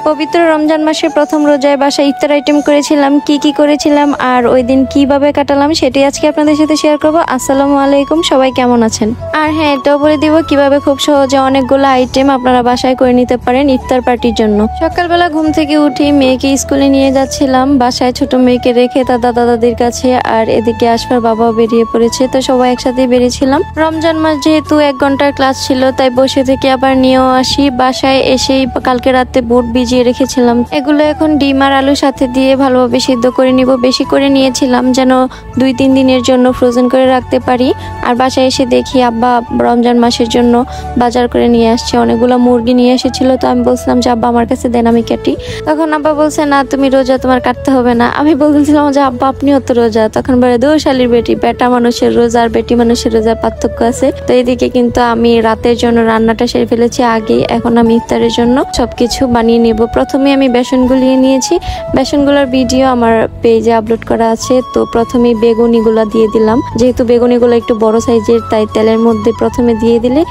পবিত্র রমজান মাসের প্রথম রোজায় বাসায় ইফতার আইটেম করেছিলাম, কি করেছিলাম আর ওই দিন কিভাবে কাটালাম সেটাই আজকে আপনাদের সাথে শেয়ার করব। আসসালামু আলাইকুম, সবাই কেমন আছেন? আর হ্যাঁ, এটাও বলে দিব কিভাবে খুব সহজে অনেকগুলো আইটেম আপনারা বাসায় করে নিতে পারেন ইফতার পার্টির জন্য। সকালবেলা ঘুম থেকে উঠে মেয়েকে স্কুলে নিয়ে যাচ্ছিলাম, বাসায় ছোট মেয়েকে রেখে তার দাদা দাদির কাছে, আর এদিকে আসবার বাবাও বেরিয়ে পড়েছে, তো সবাই একসাথে বেরিয়েছিলাম। রমজান মাস যেহেতু 1 ঘন্টার ক্লাস ছিল, তাই বসে থেকে আবার নিয়েও আসি। বাসায় এসেই কালকে রাতে বুট ভিজিয়ে রেখেছিলাম, এগুলো এখন ডিম আর আলুর সাথে দিয়ে ভালোভাবে সিদ্ধ করে নিব। বেশি করে নিয়েছিলাম যেন 2-3 দিনের জন্য ফ্রোজেন করে রাখতে পারি। আর বাসায় এসে দেখি আব্বা রমজান মাসের জন্য বাজার করে নিয়ে আসছে, অনেকগুলো মুরগি নিয়ে এসেছিল। তো আমি বলছিলাম যে আব্বা আমার কাছে দেন, আমি কাটি। তখন আব্বা বলছে না তুমি রোজা, তোমার কাটতে হবে না। আমি বলছিলাম যে আব্বা আপনিও তো রোজা। তখন বলে দোশালির বেটি, বেটা মানুষের রোজা আর বেটি মানুষের রোজার পার্থক্য আছে। তো এইদিকে কিন্তু আমি রাতের জন্য রান্নাটা সেরে ফেলেছি আগে, এখন আমি ইফতারের জন্য সবকিছু বানিয়ে নেব। প্রথমে আমি বেসন গুলিয়ে নিয়েছি, বেসনগুলোর ভিডিও আমার পেজে আপলোড করা আছে। তো প্রথমে বেগুনিগুলো দিয়ে দিলাম, যেহেতু বেগুনিগুলো একটু বড় সাইজের, তাই তেলের মধ্যে প্রথমে দিয়ে দিলে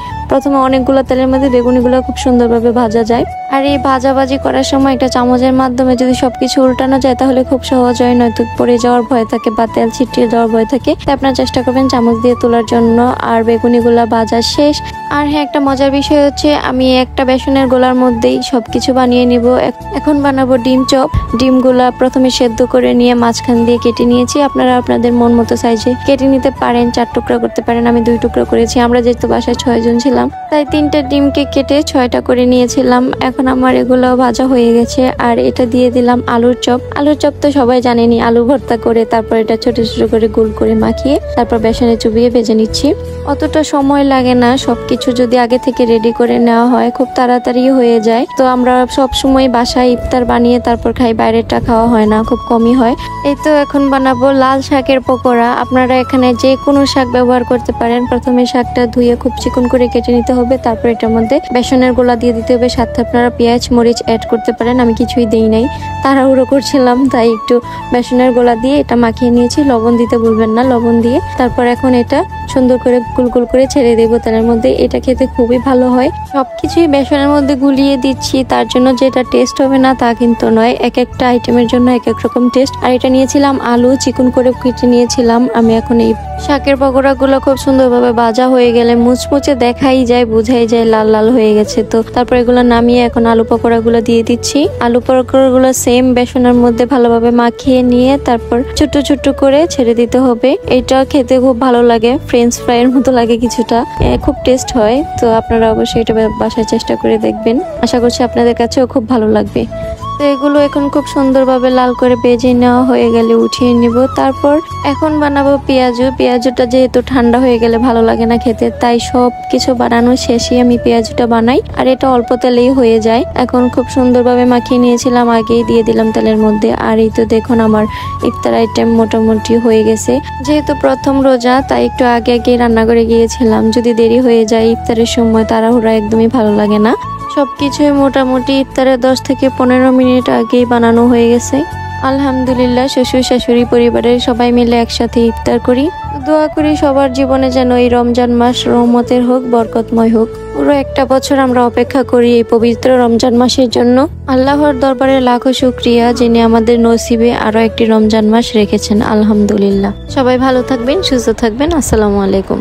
অনেকগুলো তেলের মধ্যে বেগুনিগুলো খুব সুন্দরভাবে ভাজা যায়। আর এই ভাজাভাজি করার সময় একটা চামচের মাধ্যমে যদি সবকিছু উল্টানো যায় তাহলে খুব সহজ হয়, নয়তো পড়ে যাওয়ার ভয় থাকে বা তেল ছিটিয়ে যাওয়ার ভয় থাকে। তাই আপনারা চেষ্টা করবেন চামচ দিয়ে তোলার জন্য। আর বেগুনিগুলা ভাজা শেষ। আর হ্যাঁ, একটা মজার বিষয় হচ্ছে আমি একটা বেসনের গোলার মধ্যেই সবকিছু বানিয়ে নিব। এখন বানাবো ডিম চপ। ডিমগুলা প্রথমে সেদ্ধ করে নিয়ে মাঝখান দিয়ে কেটে নিয়েছি। আপনারা আপনাদের মন মতো সাইজে কেটে নিতে পারেন, 4 টুকরা করতে পারেন, আমি 2 টুকরা করেছি। আমরা যেহেতু বাসায় 6 জন ছিলাম, তাই 3টা ডিমকে কেটে 6টা করে নিয়েছিলাম। এখন আমার এগুলো ভাজা হয়ে গেছে। আর এটা দিয়ে দিলাম আলুর চপ। আলুর চপ তো সবাই জানেনি, আলু ভর্তা করে তারপর এটা ছোট ছোট করে গোল করে মাখিয়ে তারপর বেসনে চুবিয়ে ভেজে নিচ্ছি। অতটা সময় লাগে না, সবকিছু যদি আগে থেকে রেডি করে নেওয়া হয় খুব তাড়াতাড়ি হয়ে যায়। তো আমরা সব সময় বাসায় ইফতার বানিয়ে তারপর খাই, বাইরেরটা খাওয়া হয় না, খুব কমই হয়। এই তো এখন বানাবো লাল শাকের পকোড়া। আপনারা এখানে যে কোনো শাক ব্যবহার করতে পারেন। প্রথমে শাকটা ধুয়ে খুব চিকন করে কেটে নিতে হবে, তারপর এটার মধ্যে বেসনের গোলা দিয়ে দিতে হবে। সাথে আপনারা পেঁয়াজ মরিচ অ্যাড করতে পারেন, আমি কিছুই দেই নাই, তাড়াহুড়ো করছিলাম তাই একটু বেসনের গোলা দিয়ে এটা মাখিয়ে নিয়েছি। লবণ দিতে ভুলবেন না, লবণ দিয়ে তারপর এখন এটা সুন্দর করে গুল করে ছেড়ে দেবো তেলের মধ্যে। এটা খেতে খুবই ভালো হয়। সবকিছুই বেসনের মধ্যে গুলিয়ে দিচ্ছি, তার জন্য যেটা টেস্ট হবে না তা কিন্তু নয়, এক একটা আইটেমের জন্য এক এক রকম টেস্ট। আর এটা নিয়েছিলাম আলু, চিকন করে কেটে নিয়েছিলাম আমি। এখন এই শাকের পকোড়াগুলো খুব সুন্দরভাবে ভাজা হয়ে গেলে মুচমুচে দেখাই যায়, বোঝাই যায় লাল লাল হয়ে গেছে। তো তারপর এগুলো নামিয়ে এখন আলু পকোড়াগুলো দিয়ে দিচ্ছি। আলু পকোড়াগুলো সেম বেসনের মধ্যে ভালোভাবে মাখিয়ে নিয়ে তারপর ছোট ছোট করে ছেড়ে দিতে হবে। এটা খেতে খুব ভালো লাগে, ফ্রেঞ্চ ফ্রাইয়ের মতো লাগে কিছুটা, খুব টেস্ট হয়। তো আপনারা অবশ্যই এটা বাসায় চেষ্টা করে দেখবেন, আশা করছি আপনাদের কাছেও খুব ভালো লাগবে। তো এগুলো এখন খুব সুন্দরভাবে লাল করে ভেজে নেওয়া হয়ে গেলে উঠিয়ে নিব। তারপর এখন বানাবো পেঁয়াজু। পেঁয়াজুটা যেহেতু ঠান্ডা হয়ে গেলে ভালো লাগে না খেতে, তাই সব কিছু বানানো শেষেই আমি পেঁয়াজুটা বানাই। আর এটা অল্প তেলেই হয়ে যায়। এখন খুব সুন্দরভাবে মাখিয়ে নিয়েছিলাম, আগেই দিয়ে দিলাম তেলের মধ্যে। আর এই তো দেখুন আমার ইফতার আইটেম মোটামুটি হয়ে গেছে। যেহেতু প্রথম রোজা, তাই একটু আগে রান্না করে গিয়েছিলাম। যদি দেরি হয়ে যায় ইফতারের সময়, তাড়াহুড়া একদমই ভালো লাগে না। সবকিছুই মোটামুটি ইফতারের 10 থেকে 15 মিনিট আগেই বানানো হয়ে গেছে। আলহামদুলিল্লাহ, শ্বশুর শাশুড়ি পরিবারের সবাই মিলে একসাথে ইফতার করি। দোয়া করি সবার জীবনে যেন এই রমজান মাস রহমতের হোক, বরকতময় হোক। পুরো একটা বছর আমরা অপেক্ষা করি এই পবিত্র রমজান মাসের জন্য। আল্লাহর দরবারে লাখো শুকরিয়া, যিনি আমাদের নসিবে আরো একটি রমজান মাস রেখেছেন। আলহামদুলিল্লাহ। সবাই ভালো থাকবেন, সুস্থ থাকবেন। আসসালামু আলাইকুম।